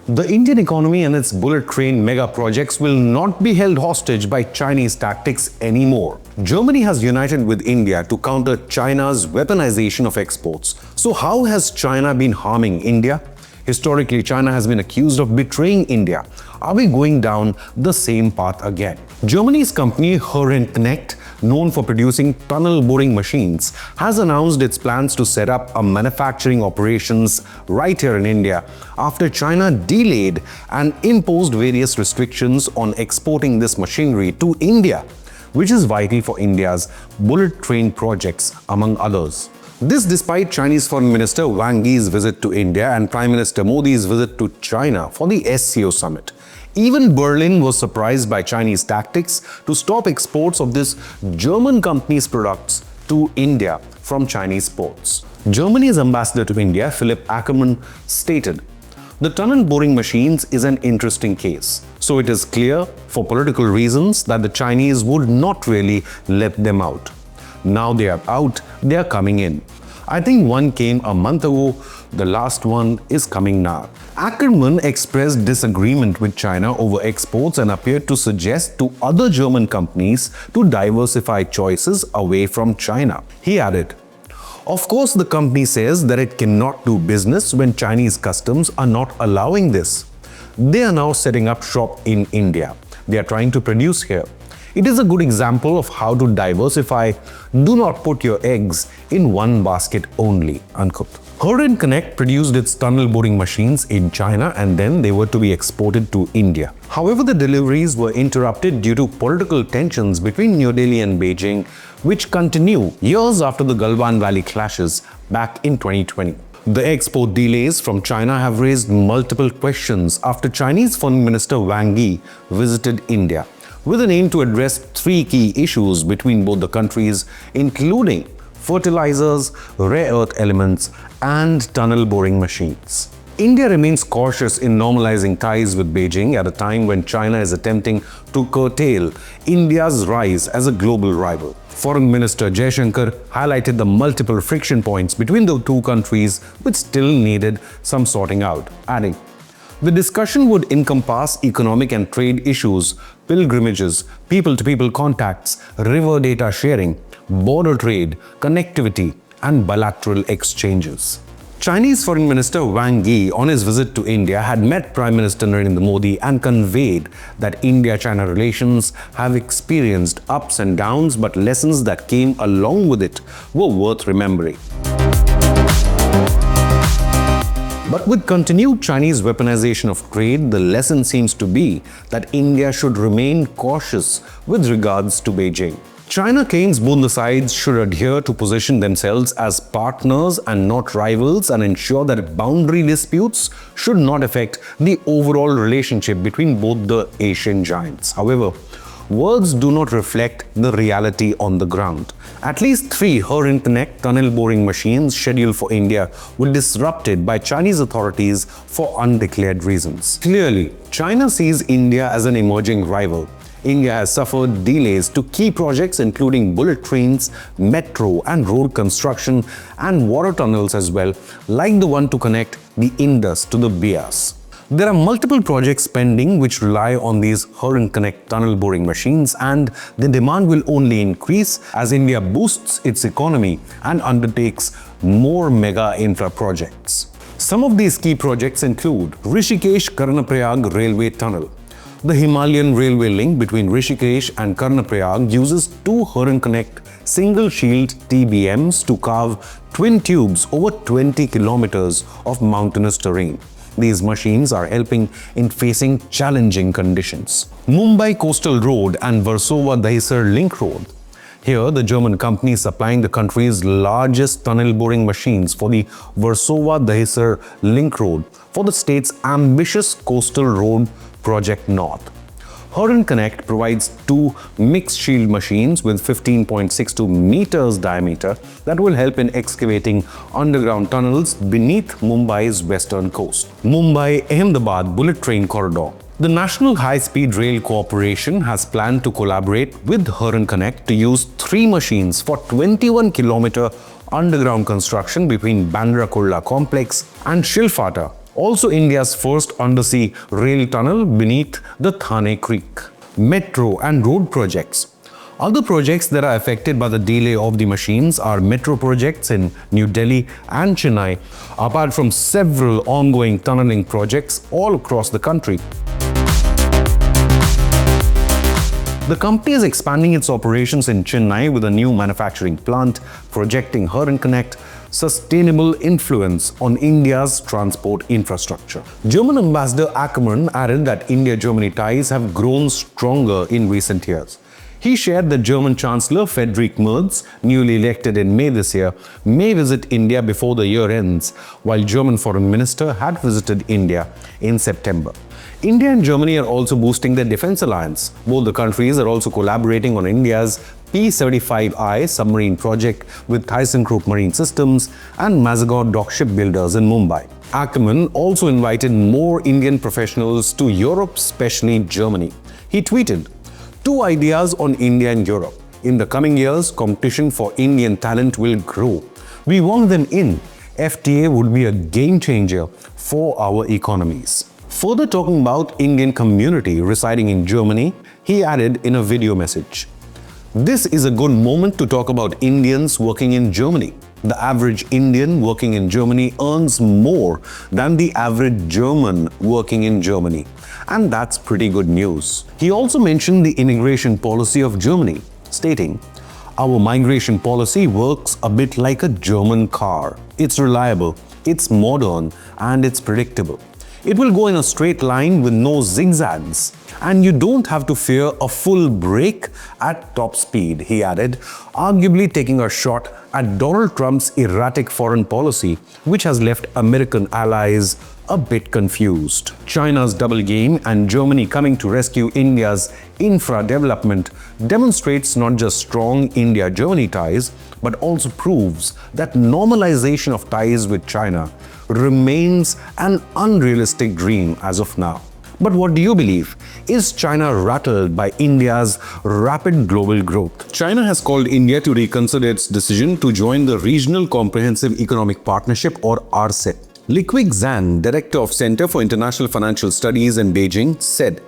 The Indian economy and its bullet train mega projects will not be held hostage by Chinese tactics anymore. Germany has united with India to counter China's weaponization of exports. So how has China been harming India? Historically, China has been accused of betraying India. Are we going down the same path again? Germany's company Inconnect, known for producing tunnel boring machines, has announced its plans to set up a manufacturing operations right here in India after China delayed and imposed various restrictions on exporting this machinery to India, which is vital for India's bullet train projects, among others. This despite Chinese Foreign Minister Wang Yi's visit to India and Prime Minister Modi's visit to China for the SCO summit. Even Berlin was surprised by Chinese tactics to stop exports of this German company's products to India from Chinese ports. Germany's ambassador to India, Philipp Ackermann, stated, "The tunnel boring machines is an interesting case. So it is clear, for political reasons, that the Chinese would not really let them out. Now they are out, they are coming in. I think one came a month ago, the last one is coming now." Ackermann expressed disagreement with China over exports and appeared to suggest to other German companies to diversify choices away from China. He added, "Of course, the company says that it cannot do business when Chinese customs are not allowing this. They are now setting up shop in India. They are trying to produce here. It is a good example of how to diversify. Do not put your eggs in one basket only." Unquote. Inconnect produced its tunnel boring machines in China and then they were to be exported to India. However, the deliveries were interrupted due to political tensions between New Delhi and Beijing, which continue years after the Galwan Valley clashes back in 2020. The export delays from China have raised multiple questions after Chinese Foreign Minister Wang Yi visited India, with an aim to address three key issues between both the countries, including fertilizers, rare earth elements, and tunnel boring machines. India remains cautious in normalizing ties with Beijing at a time when China is attempting to curtail India's rise as a global rival. Foreign Minister Jaishankar highlighted the multiple friction points between the two countries which still needed some sorting out, adding, "The discussion would encompass economic and trade issues, pilgrimages, people-to-people contacts, river data sharing, border trade, connectivity, and bilateral exchanges." Chinese Foreign Minister Wang Yi, on his visit to India, had met Prime Minister Narendra Modi and conveyed that India-China relations have experienced ups and downs, but lessons that came along with it were worth remembering. But with continued Chinese weaponization of trade, the lesson seems to be that India should remain cautious with regards to Beijing. China claims both the sides should adhere to position themselves as partners and not rivals and ensure that boundary disputes should not affect the overall relationship between both the Asian giants. However, words do not reflect the reality on the ground. At least 3 Inconnect tunnel boring machines scheduled for India were disrupted by Chinese authorities for undeclared reasons. Clearly, China sees India as an emerging rival. India has suffered delays to key projects including bullet trains, metro and road construction, and water tunnels as well, like the one to connect the Indus to the Bias. There are multiple projects pending which rely on these Inconnect tunnel boring machines, and the demand will only increase as India boosts its economy and undertakes more mega infra projects. Some of these key projects include Rishikesh-Karnaprayag Railway Tunnel. The Himalayan railway link between Rishikesh and Karnaprayag uses 2 Inconnect single-shield TBMs to carve twin tubes over 20 kilometers of mountainous terrain. These machines are helping in facing challenging conditions. Mumbai Coastal Road and Warsaw-Dahisar Link Road. Here, the German company is supplying the country's largest tunnel boring machines for the Warsaw-Dahisar Link Road for the state's ambitious coastal road Project North. Inconnect provides 2 mixed shield machines with 15.62 meters diameter that will help in excavating underground tunnels beneath Mumbai's western coast. Mumbai-Ahmedabad Bullet Train Corridor. The National High-Speed Rail Corporation has planned to collaborate with Inconnect to use 3 machines for 21-kilometer underground construction between Bandra Kurla Complex and Shilfata Also India's first undersea rail tunnel beneath the Thane Creek. Metro and road projects. Other projects that are affected by the delay of the machines are metro projects in New Delhi and Chennai, apart from several ongoing tunneling projects all across the country. The company is expanding its operations in Chennai with a new manufacturing plant, projecting her Inconnect sustainable influence on India's transport infrastructure. German Ambassador Ackermann added that India-Germany ties have grown stronger in recent years. He shared that German Chancellor Friedrich Merz, newly elected in May this year, may visit India before the year ends, while German Foreign Minister had visited India in September. India and Germany are also boosting their defense alliance. Both the countries are also collaborating on India's P-75I submarine project with ThyssenKrupp Marine Systems and Mazagon Dock Shipbuilders in Mumbai. Ackermann also invited more Indian professionals to Europe, especially Germany. He tweeted, "Two ideas on India and Europe. In the coming years, competition for Indian talent will grow. We want them in. FTA would be a game changer for our economies." Further talking about Indian community residing in Germany, he added in a video message, "This is a good moment to talk about Indians working in Germany. The average Indian working in Germany earns more than the average German working in Germany. And that's pretty good news." He also mentioned the immigration policy of Germany, stating, "Our migration policy works a bit like a German car. It's reliable, it's modern, and it's predictable. It will go in a straight line with no zigzags. And you don't have to fear a full brake at top speed," he added, arguably taking a shot at Donald Trump's erratic foreign policy, which has left American allies a bit confused. China's double game and Germany coming to rescue India's infra development demonstrates not just strong India-Germany ties, but also proves that normalization of ties with China remains an unrealistic dream as of now. But what do you believe? Is China rattled by India's rapid global growth? China has called India to reconsider its decision to join the Regional Comprehensive Economic Partnership or RCEP. Liquig Zhang, director of Center for International Financial Studies in Beijing, said,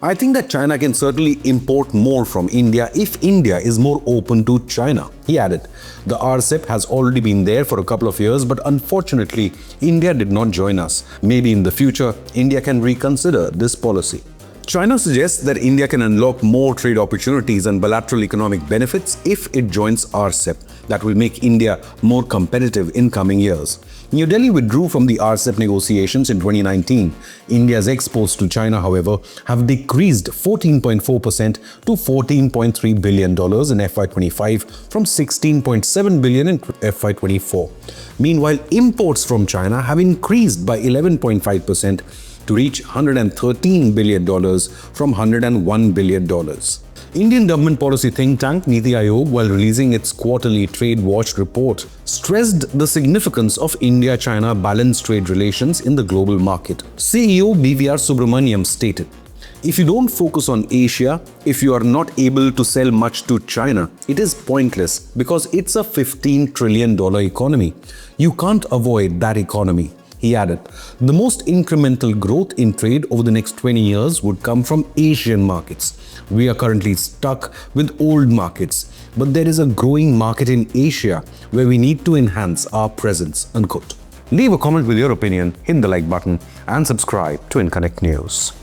"I think that China can certainly import more from India if India is more open to China." He added, "The RCEP has already been there for a couple of years, but unfortunately, India did not join us. Maybe in the future, India can reconsider this policy." China suggests that India can unlock more trade opportunities and bilateral economic benefits if it joins RCEP. That will make India more competitive in coming years. New Delhi withdrew from the RCEP negotiations in 2019. India's exports to China, however, have decreased 14.4% to $14.3 billion in FY25 from $16.7 billion in FY24. Meanwhile, imports from China have increased by 11.5% to reach $113 billion from $101 billion. Indian government policy think tank Niti Aayog, while releasing its quarterly Trade Watch report, stressed the significance of India-China balanced trade relations in the global market. CEO BVR Subramaniam stated, "If you don't focus on Asia, if you are not able to sell much to China, it is pointless because it's a $15 trillion economy. You can't avoid that economy." He added, "The most incremental growth in trade over the next 20 years would come from Asian markets. We are currently stuck with old markets, but there is a growing market in Asia where we need to enhance our presence." Unquote. Leave a comment with your opinion, hit the like button, and subscribe to Inconnect News.